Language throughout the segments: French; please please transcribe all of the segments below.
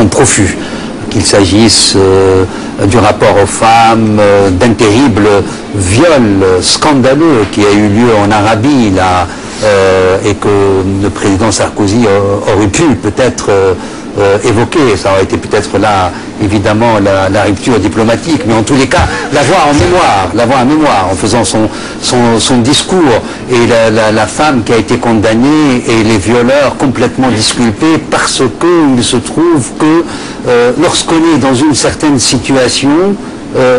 sont profus. Qu'il s'agisse du rapport aux femmes, d'un terrible viol scandaleux qui a eu lieu en Arabie, là, et que le président Sarkozy aurait pu peut-être évoquer. Ça aurait été peut-être là, évidemment, la rupture diplomatique, mais en tous les cas, l'avoir en mémoire, en faisant son discours, et la femme qui a été condamnée et les violeurs complètement disculpés parce qu'il se trouve que lorsqu'on est dans une certaine situation,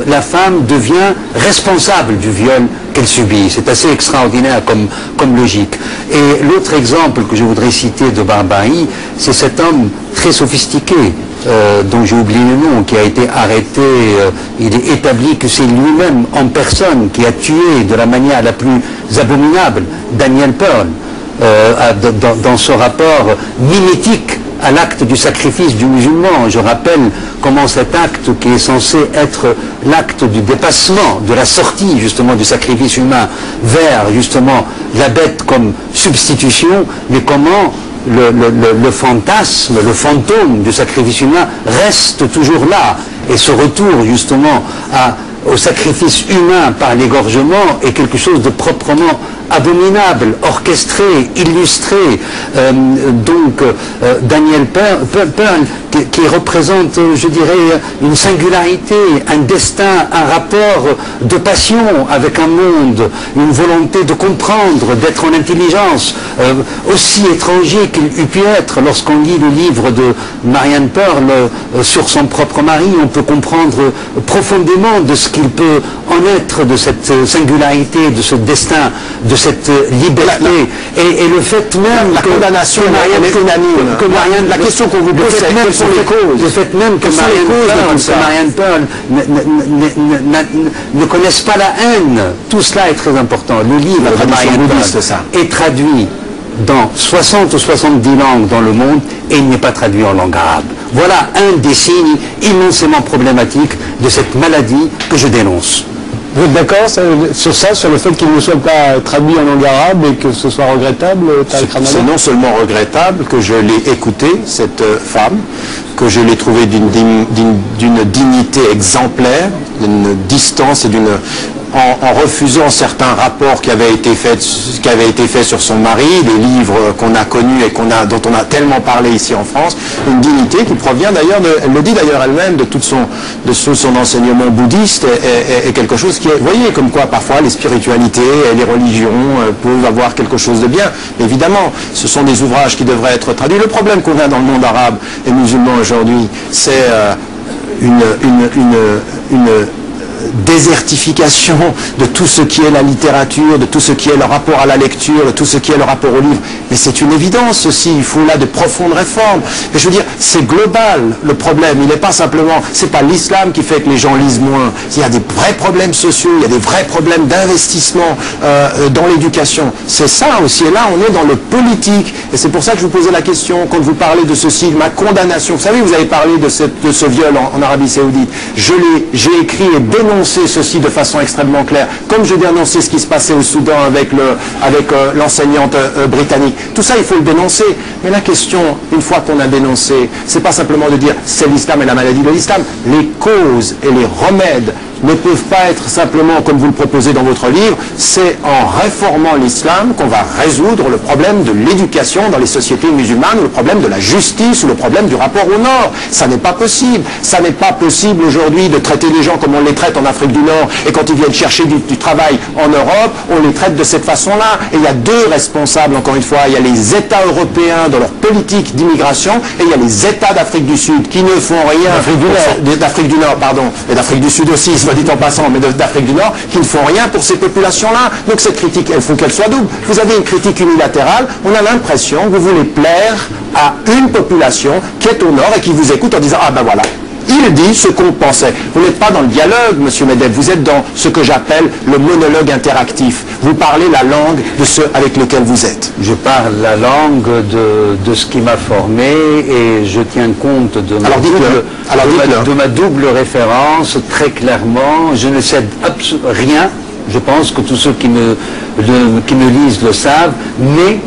la femme devient responsable du viol qu'elle subit. C'est assez extraordinaire comme logique. Et l'autre exemple que je voudrais citer de Barbarie, c'est cet homme très sophistiqué, dont j'ai oublié le nom, qui a été arrêté. Il est établi que c'est lui-même en personne qui a tué de la manière la plus abominable Daniel Pearl, dans ce rapport mimétique à l'acte du sacrifice du musulman. Je rappelle comment cet acte, qui est censé être l'acte du dépassement, de la sortie justement du sacrifice humain vers justement la bête comme substitution, mais comment le fantasme, le fantôme du sacrifice humain reste toujours là, et ce retour justement au sacrifice humain par l'égorgement est quelque chose de proprement abominable, orchestré, illustré. Daniel Pearl, qui représente, je dirais, une singularité, un destin, un rapport de passion avec un monde, une volonté de comprendre, d'être en intelligence, aussi étranger qu'il eût pu être. Lorsqu'on lit le livre de Marianne Pearl sur son propre mari, on peut comprendre profondément de ce qu'il peut en être, de cette singularité, de ce destin, de cette liberté, et le fait même la condamnation que Marianne, la question qu'on vous pose, quelles sont les causes, le fait même que Marianne Pearl ne connaisse pas la haine, tout cela est très important. Le livre de Marianne Pearl est traduit dans 60 ou 70 langues dans le monde et il n'est pas traduit en langue arabe. Voilà un des signes immensément problématiques de cette maladie que je dénonce. Vous êtes d'accord sur ça, sur le fait qu'il ne soit pas traduit en langue arabe et que ce soit regrettable? C'est non seulement regrettable que je l'ai écouté, cette femme, que je l'ai trouvée d'une dignité exemplaire, d'une distance et en refusant certains rapports qui avaient été faits sur son mari, les livres qu'on a connus et dont on a tellement parlé ici en France, une dignité qui provient d'ailleurs, elle le dit d'ailleurs elle-même, de tout son enseignement bouddhiste, et quelque chose qui est, vous voyez, comme quoi parfois les spiritualités et les religions peuvent avoir quelque chose de bien. Évidemment, ce sont des ouvrages qui devraient être traduits. Le problème qu'on a dans le monde arabe et musulman aujourd'hui, c'est une désertification de tout ce qui est la littérature, de tout ce qui est le rapport à la lecture, de tout ce qui est le rapport au livre. Mais c'est une évidence aussi, il faut là de profondes réformes. Mais je veux dire, c'est global le problème, il n'est pas simplement, c'est pas l'islam qui fait que les gens lisent moins. Il y a des vrais problèmes sociaux, il y a des vrais problèmes d'investissement dans l'éducation. C'est ça aussi, et là on est dans le politique. Et c'est pour ça que je vous posais la question, quand vous parlez de ceci, de ma condamnation. Vous savez, vous avez parlé de ce viol en Arabie Saoudite. J'ai écrit et dénoncé ceci de façon extrêmement claire, comme je dénonçais ce qui se passait au Soudan avec l'enseignante britannique. Tout ça, il faut le dénoncer. Mais la question, une fois qu'on a dénoncé, c'est pas simplement de dire c'est l'islam et la maladie de l'islam. Les causes et les remèdes ne peuvent pas être simplement, comme vous le proposez dans votre livre, c'est en réformant l'islam qu'on va résoudre le problème de l'éducation dans les sociétés musulmanes, ou le problème de la justice, ou le problème du rapport au Nord. Ça n'est pas possible. Ça n'est pas possible aujourd'hui de traiter les gens comme on les traite en Afrique du Nord, et quand ils viennent chercher du travail en Europe, on les traite de cette façon-là. Et il y a deux responsables, encore une fois. Il y a les États européens dans leur politique d'immigration, et il y a les États d'Afrique du Sud qui ne font rien. D'Afrique du Nord, pardon, et d'Afrique du Sud aussi, dit en passant, mais d'Afrique du Nord, qui ne font rien pour ces populations-là. Donc cette critique, il faut qu'elle soit double. Vous avez une critique unilatérale, on a l'impression que vous voulez plaire à une population qui est au Nord et qui vous écoute en disant « Ah ben voilà ». Il dit ce qu'on pensait. Vous n'êtes pas dans le dialogue, monsieur Medeb, vous êtes dans ce que j'appelle le monologue interactif. Vous parlez la langue de ceux avec lesquels vous êtes. Je parle la langue de ce qui m'a formé et je tiens compte de ma double référence très clairement. Je ne cède rien. Je pense que tous ceux qui me qui me lisent le savent, mais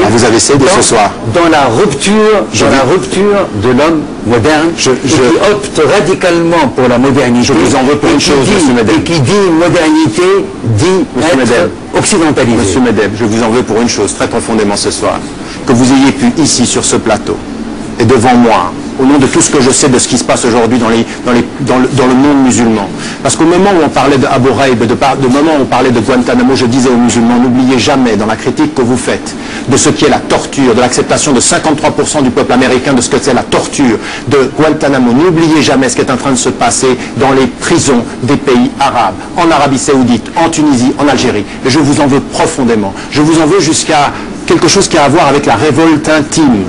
vous avez cédé ce soir. Dans la rupture de l'homme moderne, qui opte radicalement pour la modernité. Je vous en veux pour une chose, Monsieur Medem. Et qui dit modernité, dit être occidentalisé. Monsieur Medem, je vous en veux pour une chose très profondément ce soir, que vous ayez pu ici sur ce plateau et devant moi, au nom de tout ce que je sais de ce qui se passe aujourd'hui dans le monde musulman. Parce qu'au moment où on parlait de Abu Ghraib, de moment où on parlait de Guantanamo, je disais aux musulmans, n'oubliez jamais dans la critique que vous faites de ce qui est la torture, de l'acceptation de 53% du peuple américain de ce que c'est la torture de Guantanamo, n'oubliez jamais ce qui est en train de se passer dans les prisons des pays arabes, en Arabie Saoudite, en Tunisie, en Algérie. Et je vous en veux profondément. Je vous en veux jusqu'à quelque chose qui a à voir avec la révolte intime,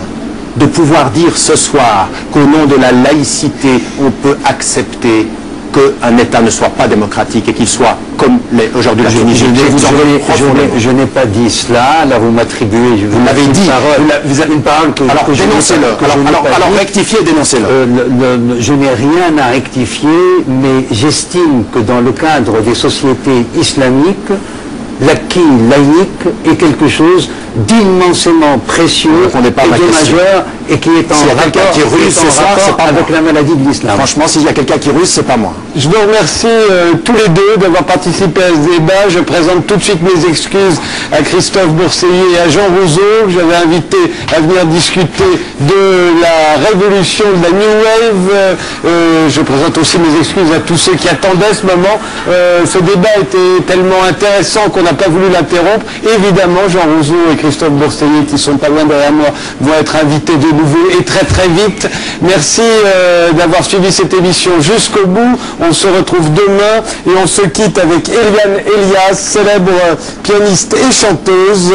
de pouvoir dire ce soir qu'au nom de la laïcité, on peut accepter qu'un État ne soit pas démocratique et qu'il soit comme aujourd'hui la Tunisie. Je n'ai pas dit cela, là vous m'attribuez... Vous l'avez dit, vous avez une parole que... Alors dénoncez-le, alors rectifiez et dénoncez-le. Je n'ai rien à rectifier, mais j'estime que dans le cadre des sociétés islamiques, l'acquis laïque est quelque chose d'immensément précieux et de majeur et qui est en rapport avec la maladie de l'islam. Franchement, s'il y a quelqu'un qui ruse, c'est pas moi. Je vous remercie tous les deux d'avoir participé à ce débat. Je présente tout de suite mes excuses à Christophe Bourseiller et à Jean Rouzeau, que j'avais invité à venir discuter de la révolution de la New Wave. Je présente aussi mes excuses à tous ceux qui attendaient ce moment. Ce débat était tellement intéressant qu'on n'a pas voulu l'interrompre. Évidemment, Jean Rouzeau et Christophe Bourseiller, qui sont pas loin derrière moi, vont être invités de nouveau et très très vite. Merci d'avoir suivi cette émission jusqu'au bout. On se retrouve demain et on se quitte avec Eliane Elias, célèbre pianiste et chanteuse,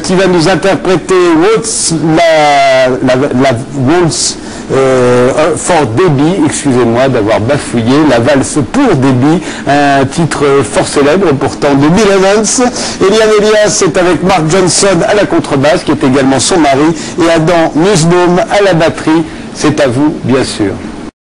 qui va nous interpréter Waltz, la Waltz for Debbie, excusez-moi d'avoir bafouillé, la valse pour Debbie, un titre fort célèbre pourtant de Bill Evans. Eliane Elias c'est avec Mark Johnson à la contrebasse, qui est également son mari, et Adam Nussbaum à la batterie. C'est à vous, bien sûr.